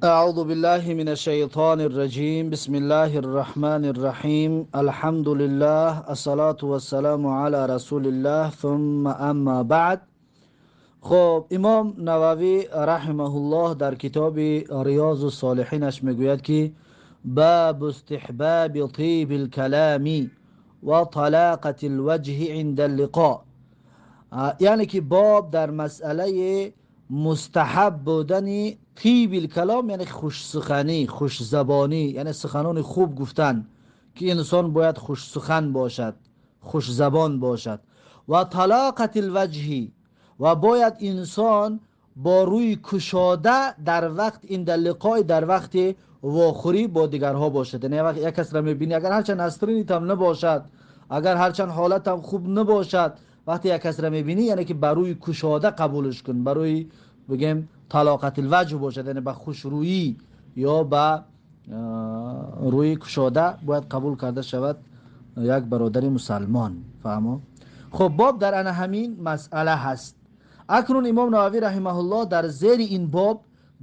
أعوذ بالله من الشيطان الرجيم بسم الله الرحمن الرحيم الحمد لله الصلاة والسلام على رسول الله ثم اما بعد. خب امام نووی رحمه الله در کتاب ریاض الصالحینش میگوید که باب استحباب طیب الكلام و طلاقة الوجه عند اللقاء، یعنی که باب در مسئله مستحب بودن طیب الکلام، یعنی خوش سخنی، خوش زبانی، یعنی سخنان خوب گفتن، که انسان باید خوش سخن باشد، خوش زبان باشد. و طلاقة الوجه، و باید انسان با روی کشاده در وقت این در لقای، در وقت واخوری با دیگرها باشد. یعنی وقت یک کس را میبینی اگر هرچند نسترینیت هم نباشد، اگر هرچند حالت هم خوب نباشد، وقتی یک کس را میبینی یعنی که بروی کشاده قبولش کن، بروی بگیم طلاقت الوجه باشد، یعنی به خوش رویی یا به روی کشاده باید قبول کرده شود یک برادر مسلمان. فهمو؟ خب باب در ان همین مسئله هست. اکنون امام نووی رحمه الله در زیر این باب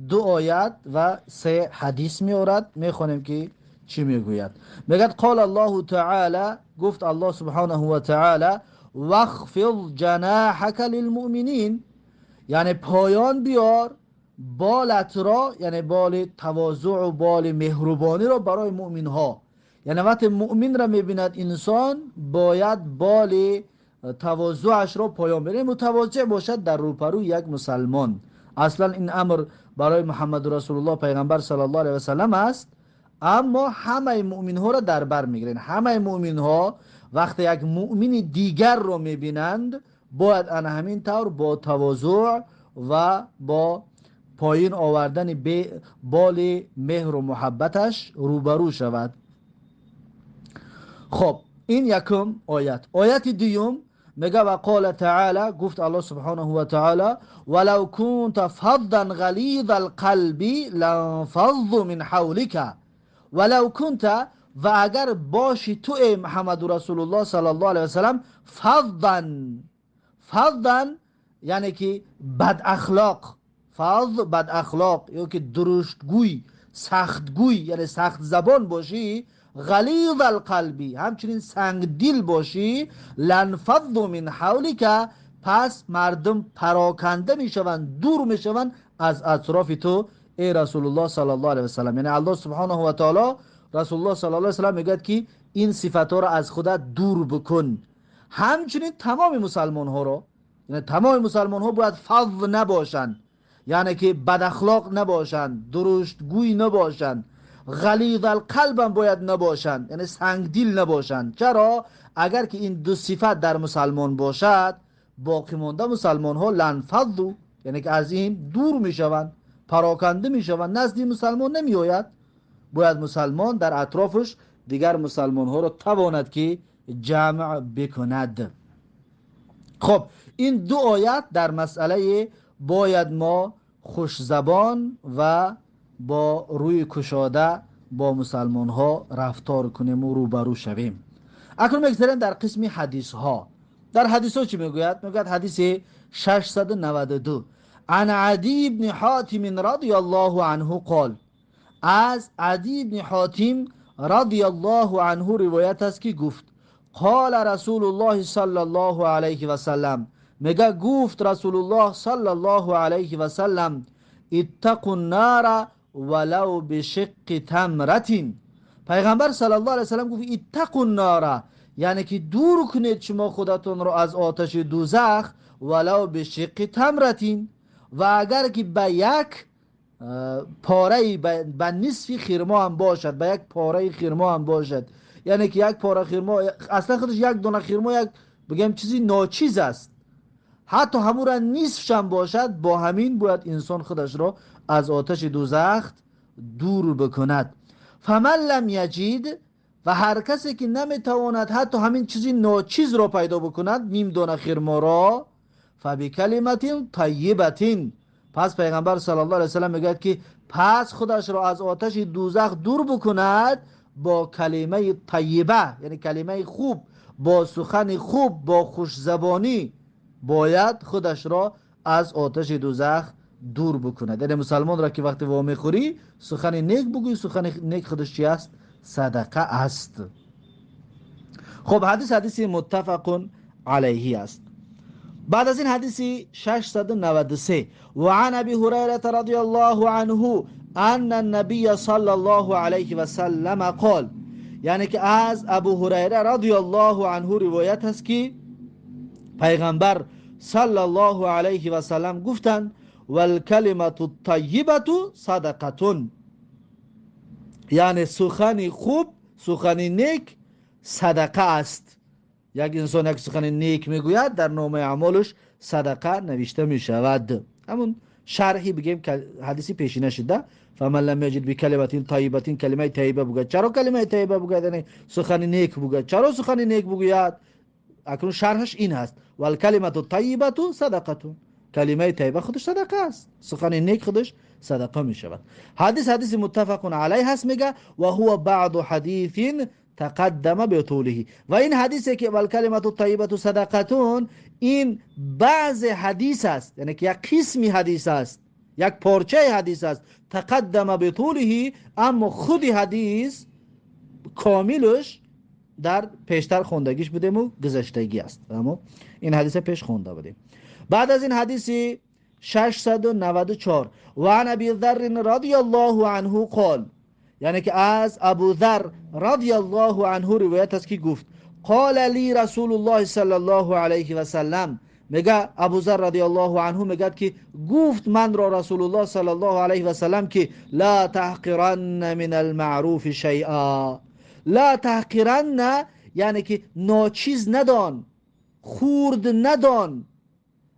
2 آیت و 3 حدیث می آورد. می خوانیم که چی می گوید. میگد قال الله تعالی، گفت الله سبحانه و تعالی واخفض جناحك للمؤمنین، یعنی پایان بیار بالت را، یعنی بال تواضع و بال مهربانی را برای مؤمن ها. یعنی وقتی مؤمن را میبیند انسان باید بال تواضعش را پایان بیاره، متواضع باشد در روبروی یک مسلمان. اصلا این امر برای محمد رسول الله پیغمبر صلی الله علیه و سلم است، اما همه مؤمن ها را در بر میگیرند. همه مؤمن ها وقتی یک مؤمن دیگر را میبینند باید ان همین طور با تواضع و با پایین آوردن بال مهر و محبتش روبرو شود. خب این یکم آیت. آیت دیوم میگه و قال تعالی، گفت الله سبحانه و تعالی ولو كنت فظا غلیظ القلب لانفضوا من حولك ولو كنت، و اگر باشی تو ای محمد رسول الله صلی الله علیه و سلم فظا یعنی که بد اخلاق، فظ بد اخلاق یا که درشتگوی، سختگوی یعنی سخت زبان باشی، غلیظ القلبی همچنین سنگ دل باشی، لانفضوا من حولک، پس مردم پراکنده میشوند، دور میشوند از اطراف تو ای رسول الله صلی الله علیه و سلم. یعنی الله سبحانه و تعالی رسول الله صلی الله علیه و سلم میگه که این صفات ها را از خودت دور بکن. همچنین تمام مسلمان ها را، یعنی تمام مسلمان ها باید فظ نباشند، یعنی که بد اخلاق نباشند، درشتگوی نباشند، غلیظ القلب هم باید نباشند، یعنی سنگ دل نباشند. چرا؟ اگر که این دو صفت در مسلمان باشد، باقی مانده مسلمان ها لنفضوا، یعنی که از این دور میشوند، پراکنده میشوند، نزد مسلمان نمی آید. باید مسلمان در اطرافش دیگر مسلمان ها را تواند که جمع بکند. خب این 2 آیت در مسئله باید ما خوش زبان و با روی کشاده با مسلمان ها رفتار کنیم و روبرو شویم. اکنون میگذاریم در قسم حدیث ها. در حدیث ها چی میگوید؟ میگوید حدیث 692 عن عدی بن حاتم رضی الله عنه قال، از عدی بن حاتم رضی الله عنه روایت است که گفت قال رسول الله صلی الله علیه و سلم، میگه گفت رسول الله صلی الله علیه و سلم اتقوا النار ولو بشق تمرة. پیغمبر صلی الله علیه و سلم گفت اتقوا النار، یعنی که دور کنید شما خودتون رو از آتش دوزخ، ولو بشق تمرة، و اگر که به یک پاره، به نصف خرما هم باشد، به یک پاره خرما هم باشد، یعنی که یک پاره خرما اصلا خودش یک دونه خرما یک بگم چیزی ناچیز است، حتی همون را نصفش هم باشد، با همین باید انسان خودش را از آتش دوزخ دور بکند. فمن لم یجد، و هر کسی که نمیتواند حتی همین چیزی ناچیز را پیدا بکند، نیم دانه خرما را، فبکلمت طیبه، پس پیغمبر صلی الله علیه و سلم میگه که پس خودش را از آتش دوزخ دور بکند با کلمه طیبه، یعنی کلمه خوب، با سخن خوب، با خوش زبانی باید خودش را از آتش دوزخ دور بکند. یعنی مسلمان را که وقتی وام خوری سخن نیک بگوی، سخن نیک خودش چی است؟ صدقه است. خب حدیث متفق علیه است. بعد از این حدیث 693 و عن ابی هریره رضی الله عنه ان النبی صلی الله علیه و سلم قال، یعنی که از ابو هریره رضی الله عنه روایت است که پیغمبر صلی الله علیه و سلم گفتند والکلمة الطیبة صدقة، یعنی سخن خوب، سخن نیک صدقه است. یک انسان یک سخن نیک میگوید در نامه اعمالش صدقه نوشته می شود. همون شرحی بگیم که حدیثی پیشینه شده فمن لم یجد بکلمة طیبة، کلمه طیبه بگوید. چرا کلمه طیبه بگوید؟ یعنی سخن نیک بگوید. چرا سخن نیک بگوید؟ اکنون شرحش این هست والکلمة الطیبة صدقة، کلمه طیبه خودش صدقه است، سخن نیک خودش صدقه می شود. حدیث متفق علیه هست، میگه و هو بعض حدیث تقدم به طوله، و این حدیثی که والکلمة الطیبة صدقه، این بعض حدیث است، یعنی که یک قسمی حدیث است، یک پارچه حدیث است تقدم به طوله، اما خود حدیث کاملش در پیشتر خوندگیش بودیم و گذشتگی است، اما این حدیث پیش خونده بودیم. بعد از این حدیث 694 و عن ابی ذر رضی الله عنه قال، یعنی که از ابو ذر رضی الله عنه روایت است که گفت قال لی رسول الله صلی الله علیه و سلم، میگه ابو ذر رضی الله عنه میگه که گفت من را رسول الله صلی الله علیه و سلم که لا تحقرن من المعروف شیئا، لا تحقرن یعنی که ناچیز ندان، خورد ندان،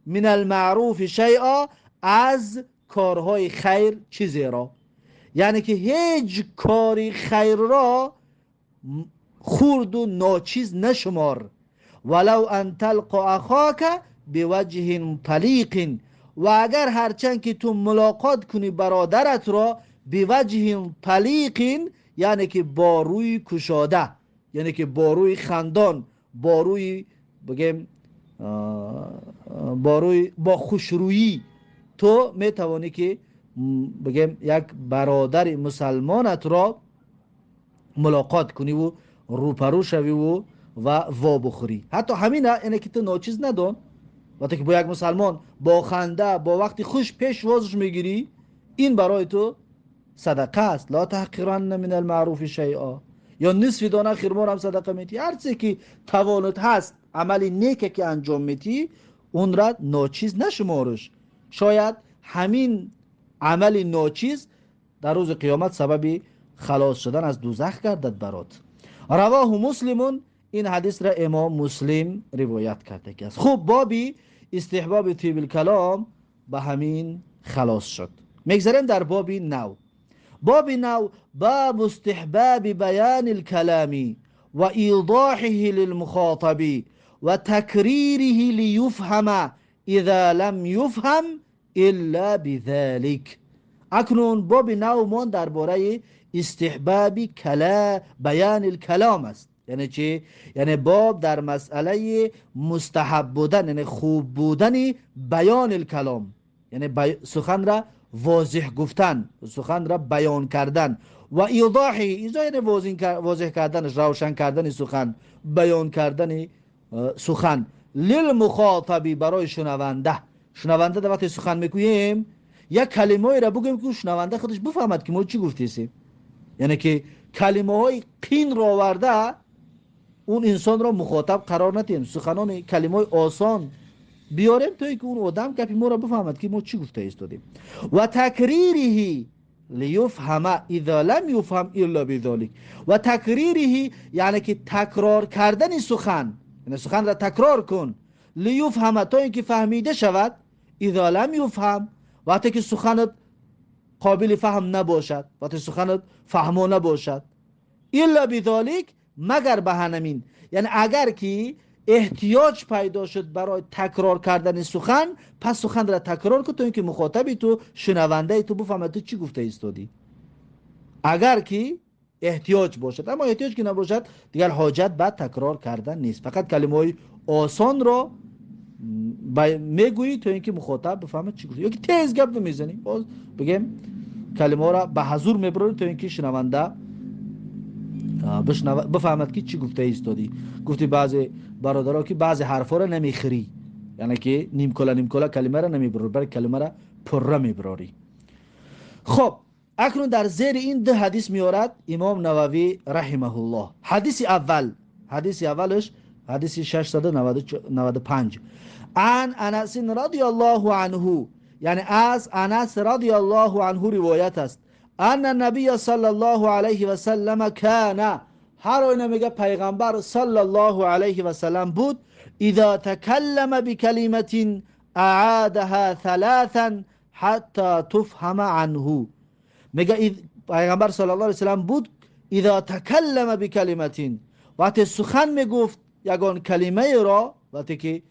من المعروف شیئا از کارهای خیر چیزی را، یعنی که هیچ کاری خیر را خورد و ناچیز نشمار. ولو ان تلقا اخاک بوجه طلیق، و اگر هرچند که تو ملاقات کنی برادرت را بوجه طلیق، یعنی که با روی کشاده، یعنی که با روی خندان، با روی بگیم با خوشرویی، تو میتوانی که بگیم یک برادر مسلمانت را ملاقات کنی و روپرو شوی و وا بخوری. حتی همین اینه که تو ناچیز ندان، وقتی که با یک مسلمان با خنده، با وقتی خوش پیش وازش میگیری، این برای تو صدقه است. لا تحقرن من المعروف شیئا، یا نصف دانه خرما هم صدقه میتی. هر چیزی که توانت هست، عملی نیکی که انجام میتی، اون را ناچیز نشمارش. شاید همین عمل ناچیز در روز قیامت سبب خلاص شدن از دوزخ گردد برات. رواه مسلمون، این حدیث را امام مسلم روایت کرده است. خب بابی استحباب طیب الکلام به همین خلاص شد. میگذاریم در بابی نو. باب نو باب استحباب بیان الكلام و ایضاحه للمخاطب و تکریره لیفهم اذا لم یفهم الا بذلك. اکنون باب نو من درباره استحباب بیان الکلام است. یعنی چی؟ یعنی باب در مسئله مستحب بودن، یعنی خوب بودن بیان الکلام، یعنی سخن را واضح گفتن، سخن را بیان کردن. و ایضاحی، ایضاح یعنی واضح کردن، روشن کردن سخن، بیان کردن سخن. للمخاطبی، برای شنونده. شنونده در وقت سخن میگوییم یک کلمه را بگیم که شنونده خودش بفهمد که ما چی گفتیم. یعنی که کلمه های قین را آورده اون انسان را مخاطب قرار ندیم، سخنان کلمه های آسان بیاریم تا اینکه اون آدم گپی ما را بفهمد که ما چی گفته ایستادیم. و تکریره لیفهم اذا لم یفهم الا بذلك. و تکریره یعنی که تکرار کردن سخن، یعنی سخن را تکرار کن، لیفهم تا اینکه فهمیده شود، اذا لم یفهم وقتی که سخنت قابل فهم نباشد، وقتی سخنت فهمو نباشد، الا بذلك مگر به همین، یعنی اگر که احتیاج پیدا شد برای تکرار کردن سخن، پس سخن را تکرار کن تا اینکه مخاطبی تو، شنونده تو بفهمد تو چی گفته ایستادی. اگر که احتیاج باشد، اما احتیاج که نباشد دیگر حاجت بعد تکرار کردن نیست. فقط کلمه های آسان را میگویی تا اینکه مخاطب بفهمه چی گفتی. یا که تیز گپ میزنی، باز بگیم کلمه را به حضور میبری تا اینکه شنونده بفهمد که چی گفته ایستادی. گفتی بعضی برادرها که بعضی حرفا را نمیخری، یعنی که نیم کلا کلمه را نمیبری، برای کلمه را پره میبری. خب اکنون در زیر این ده حدیث میارد امام نووی رحمه الله. حدیث اولش حدیث 695 عن انس رضی الله عنه، یعنی از انس رضی الله عنه روایت است، ان النبی صلی الله علیه و سلم کان، هر آینه میگه پیغمبر صلی الله علیه و سلم بود، اذا تکلم بکلمه اعادها ثلاثا حتی تفهم عنه. میگه پیغمبر صلی الله علیه و سلم بود اذا تکلم بکلمه، وقتی سخن میگفت یگان کلمه را، وقتی که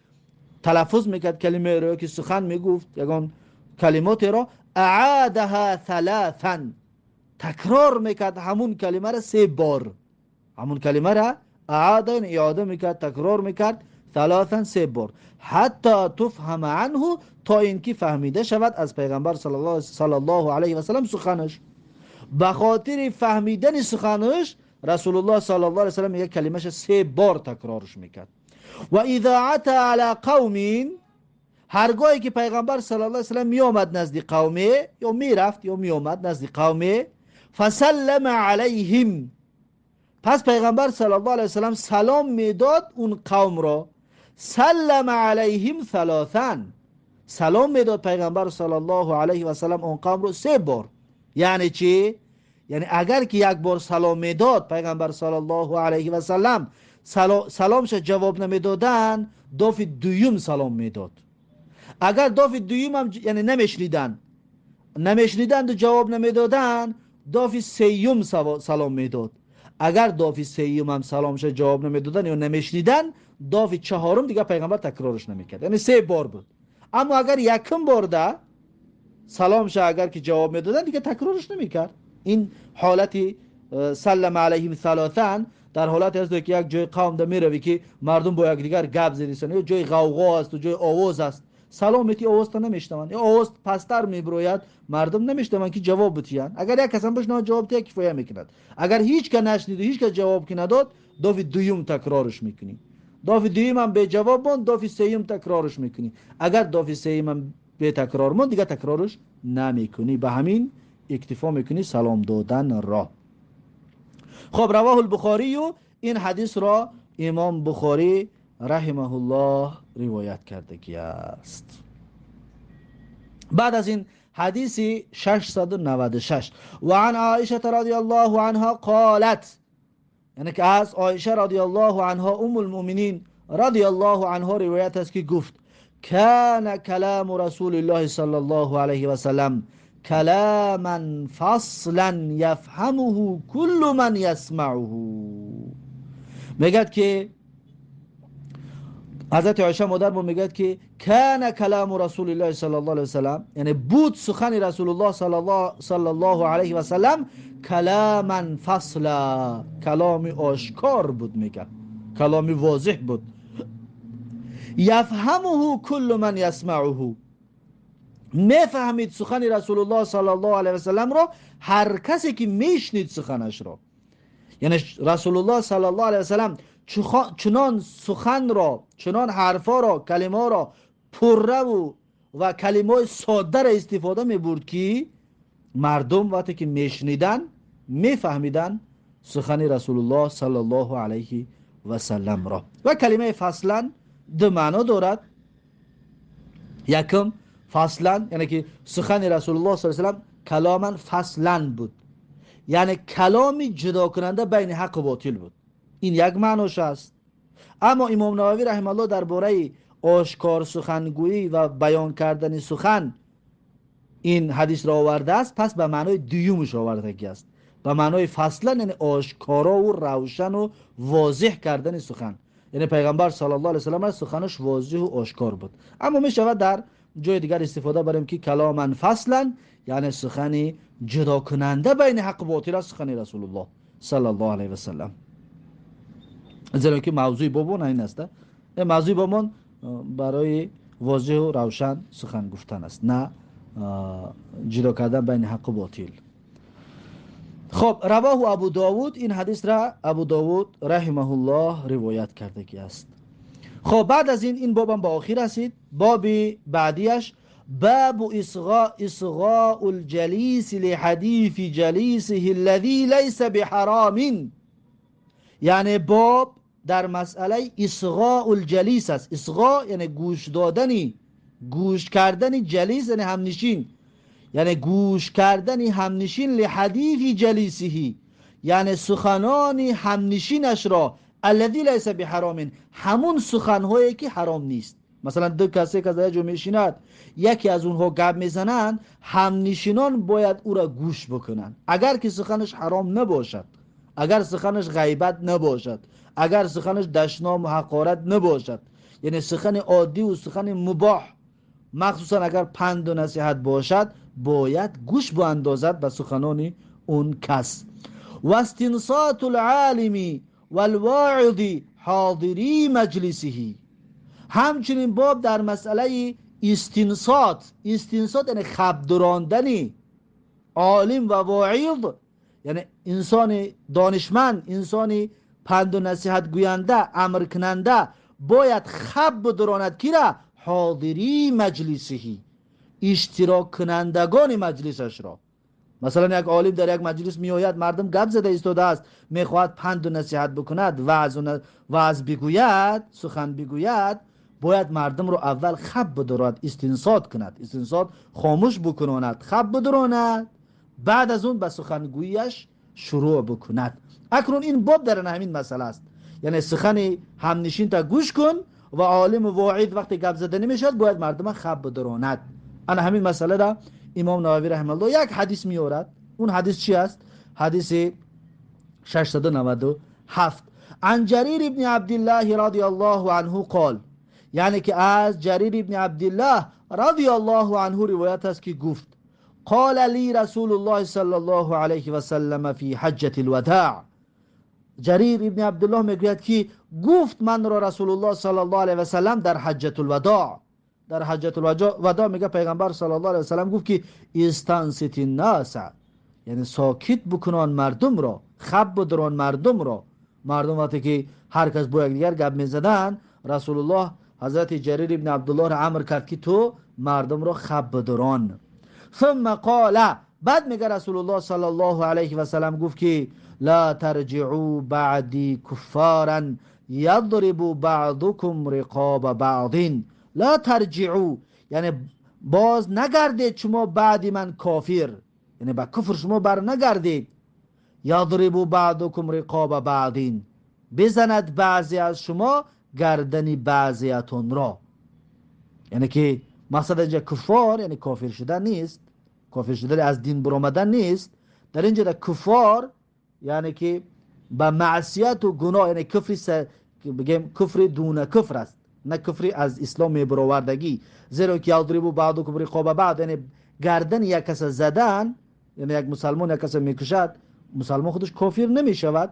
تلفظ میکرد کلمه را که سخن میگفت یگان کلمات را، اعادها ثلاثا، تکرار میکرد همون کلمه را 3 بار. همون کلمه را اعاده میکرد، تکرار میکرد ثلاثا 3 بار، حتی تفهم عنه، تا اینکه فهمیده شود از پیغمبر صلی الله علیه و سلم سخنش. به خاطر فهمیدن سخنش رسول الله صلی الله علیه و سلم یک کلمش 3 بار تکرارش میکرد. و اذا عطى على قوم، هرگاهی که پیغمبر صلی الله علیه و سلم می آمد نزد قومه، یا می رفت یا می آمد نزد قومه، فسلم علیهم، پس پیغمبر صلی الله علیه و سلم سلام میداد اون قوم را. سلم علیهم ثلاثا، سلام میداد پیغمبر صلی الله علیه و سلم اون قوم رو 3 بار. یعنی چی؟ یعنی اگر که یک بار سلام میداد پیغمبر صلی الله علیه و سلم، سلامش جواب نمیدادن، دفعه دوم سلام میداد. اگر دفعه دوم هم یعنی نمیشنیدند و جواب نمیدادن، دفعه سوم سلام میداد. اگر دفعه سوم هم سلامش جواب نمیدادن یا نمیشنیدن، دفعه چهارم دیگه پیغمبر تکرارش نمیکرد، یعنی 3 بار بود. اما اگر یکم بار ده سلامش اگر که جواب میدادن دیگه تکرارش نمیکرد. این حالتی سلم علیهم ثلاثا در حالت است که یک جای قوم ده میروی که مردم با یک دیگر گپ زدیسن، یا جای غوغا است و جای آواز است، سلامتی آواز تا نمیشنون، یا آواز پستر میبروید، مردم نمیشنون که جواب بتیان. اگر یک کس هم بشنوه جواب تیه کفایه میکند. اگر هیچ که نشنید و هیچ که جواب که نداد، دفعه دوم تکرارش میکنی. دفعه دوم هم به جواب ماند، دفعه سوم تکرارش میکنی. اگر دفعه سوم هم به تکرار ماند دیگه تکرارش نمیکنی. به همین اکتفا میکنی سلام دادن را. خب رواه البخاری، و این حدیث را امام بخاری رحمه الله روایت کرده است. بعد از این حدیث 696 و عن عایشه رضی الله عنها قالت، یعنی که از عایشه رضی الله عنها ام المؤمنین رضی الله عنها روایت است که گفت کان کلام رسول الله صلی الله علیه و سلم کلاما فصلا یفهمه کل من یسمعه. میگد که حضرت عایشه مادرمون میگد که کان کلام رسول الله صلی الله علیه و سلم، یعنی بود سخن رسول الله صلی الله علیه و سلم، کلاما فصلا، کلام آشکار بود، میگه کلام واضح بود، یفهمه کل من یسمعه، میفهمید سخن رسول الله صلی الله علیه و سلم را هر کسی که میشنید سخنش را. یعنی رسول الله صلی الله علیه و سلم چنان سخن را، چنان حرفا را، کلمه را پره و کلمه ساده را استفاده میبرد که مردم وقتی که میشنیدن میفهمیدن سخن رسول الله صلی الله علیه و سلم را. و کلمه فصلا دو معنا دارد. یکم فصلا یعنی که سخن رسول الله صلی الله علیه و سلم کلاما فصلا بود، یعنی کلامی جدا کننده بین حق و باطل بود. این یک معناش است. اما امام نووی رحمه الله درباره آشکار سخنگویی و بیان کردن سخن این حدیث را آورده است، پس به معنای دومش آورده است، به معنای فصلا، یعنی آشکارا و روشن و واضح کردن سخن. یعنی پیغمبر صلی الله علیه و سلم سخنش واضح و آشکار بود. اما می شود در جای دیگر استفاده بریم که کلاما فصلا یعنی سخن جدا کننده بین حق و باطل است، سخن رسول الله صلی الله علیه و سلم. زیرا که موضوع بابون این است. موضوع بابون برای واضح و روشن سخن گفتن است، نه جدا کردن بین حق و باطل. خب رواه ابو داود، این حدیث را ابو داود رحمه الله روایت کرده است. خب بعد از این بابم با آخر رسید. باب بعدیش باب اصغاء الجلیس لحدیث جلیسه الذي ليس بحرام، یعنی باب در مسئله اصغاء الجلیس است. اصغاء یعنی گوش دادنی، گوش کردن جلیس یعنی همنشین، یعنی گوش کردن همنشین لحدیث جلیسه، یعنی سخنان همنشینش را الذی لیس بحرام، همون سخنهایی که حرام نیست. مثلا دو کسی که در جمع میشینند یکی از اونها گپ میزنند، همنشینان باید او را گوش بکنند، اگر که سخنش حرام نباشد، اگر سخنش غیبت نباشد، اگر سخنش دشنام و حقارت نباشد، یعنی سخن عادی و سخن مباح، مخصوصا اگر پند و نصیحت باشد، باید گوش باندازد به سخنان اون کس. و استنصات العالم والواعظ حاضری مجلسه، همچنین باب در مسئله استنصات یعنی خب دراندنی عالم و واعظ، یعنی انسان دانشمند، انسان پند و نصیحت گوینده، امر کننده، باید خب دراند کی را؟ حاضری مجلسه، اشتراک کنندگان مجلسش را. مثلا یک عالم در یک مجلس می آید، مردم گپ زده ایستاده است، میخواهد پند و نصیحت بکند، وعظ بگوید، سخن بگوید، باید مردم رو اول خب بدراند، استنصات کند، استنصات خاموش بکناند، خب بدراند، بعد از اون به سخنگویش شروع بکند. اکنون این باب در همین مسئله است، یعنی سخن همنشین تا گوش کن و عالم و واعظ وقتی گپ زده نمیشد باید مردم خب بدراند. انا همین مسئله را امام نووی رحمه الله یک حدیث میارد. اون حدیث چی است؟ حدیث 697 عن جریر ابن عبدالله رضی الله عنه قال، یعنی که از جریر ابن عبدالله رضی الله عنه روایت است که گفت قال لی رسول الله صلی الله علیه و سلم فی حجة الوداع. جریر ابن عبدالله میگوید که گفت من را رسول الله صلی الله علیه و سلم در حجة الوداع، در حجة الوداع میگه پیغمبر صلی الله علیه و سلم گفت که استنصت الناس، یعنی ساکت بکنان مردم را، خب بدران مردم را. مردم وقتی که هر کس با یکدیگر گپ میزدن، رسول الله حضرت جریر ابن عبدالله را امر کرد که تو مردم را خب بدران. ثم قال، بعد میگه رسول الله صلی الله علیه و سلم گفت که لا ترجعوا بعدی کفارا یضرب بعضکم رقاب بعض. لا ترجعوا یعنی باز نگردید شما بعد من کافر، یعنی با کفر شما بر نگردید. یضرب بعضکم رقاب بعض، بزند بعضی از شما گردن بعضیتون را. یعنی که مقصد اینجا کفار یعنی کافر شدن نیست، کافر شدن از دین برآمدن نیست. در اینجا در کفار یعنی که با معصیت و گناه، یعنی بگیم کفر دون کفر است، نه کفری از اسلام برآوردگی. زیرا که یضرب بعضکم رقاب بعض یعنی گردن یک کس زدن، یعنی یک مسلمان یک کس میکشد، مسلمان خودش کافر نمیشود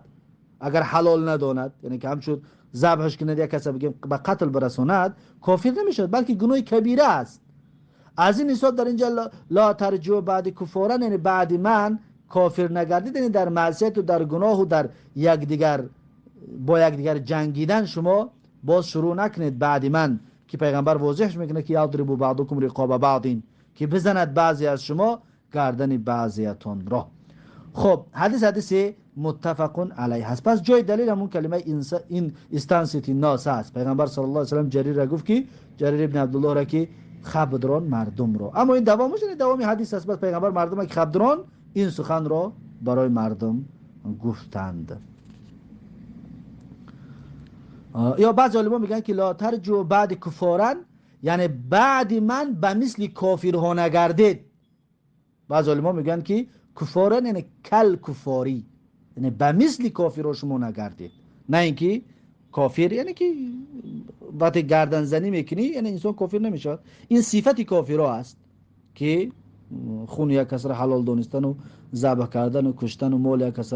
اگر حلال نداند، یعنی که همچون ذبحش کند یک کس بگیم به قتل برساند، کافر نمیشود، بلکه گناه کبیره است. از این حساب در اینجا لا ترجعوا بعد کفارا یعنی بعد من کافر نگردید، یعنی در معصیت و در گناه و در یکدیگر با یکدیگر جنگیدن شما باز شروع نکنید بعد من، که پیغمبر واضحش میکنه که یضرب بعضکم رقاب بعض، که بزند بعضی از شما گردن بعضیتون را. خب حدیث متفق علیه هست. پس جای دلیل همون کلمه این استنصت الناس است. پیغمبر صلی الله علیه و سلم جریر را گفت که جریر ابن عبدالله را که خب دران مردم را، اما این دوامش این دوامی حدیث است. پس پیغمبر مردم که خب دران این سخن را برای مردم گفتند. یا بعض علما میگن که لا ترجعوا بعد کفارا یعنی بعد من به مثل کافرها نگردید. بعض علما میگن که کفارا یعنی کل کفاری، یعنی به مثل کافرها شما نگردید، نه اینکه کافر یعنی که وقتی گردن زنی میکنی یعنی انسان کافر نمیشود. این صفت کافرها است که خون یک کس را حلال دانستن و ذبح کردن و کشتن و مال یک کس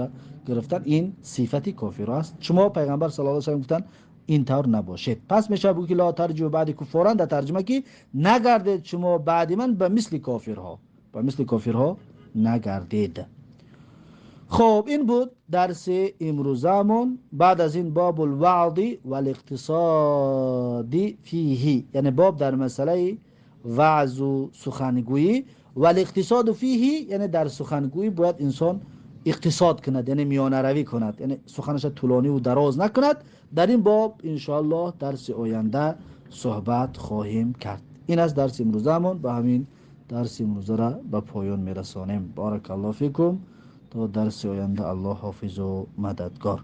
گرفتن، این صفت کافرها است. شما پیغمبر صلی الله علیه و سلم گفتن اینطور نباشید. پس میشه بگو که لا ترجعوا بعد کفارا، در ترجمه که نگردید شما بعد من به مثل کافرها، به مثل کافرها نگردید. خب این بود درس امروزمون. بعد از این باب الوعظ و الاقتصاد فیه، یعنی باب در مسئله وعظ و سخنگویی، و الاقتصاد فیه یعنی در سخنگویی باید انسان اقتصاد کند، یعنی میانه روی کند، یعنی سخنش طولانی و دراز نکند. در این باب انشاءالله درس آینده صحبت خواهیم کرد. این از درس امروزمون. به همین درس امروز را به پایان میرسانیم. بارک الله فیکم. تا درس آینده الله حافظ و مددگار.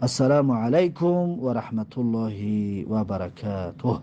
السلام علیکم و رحمت الله و برکاته.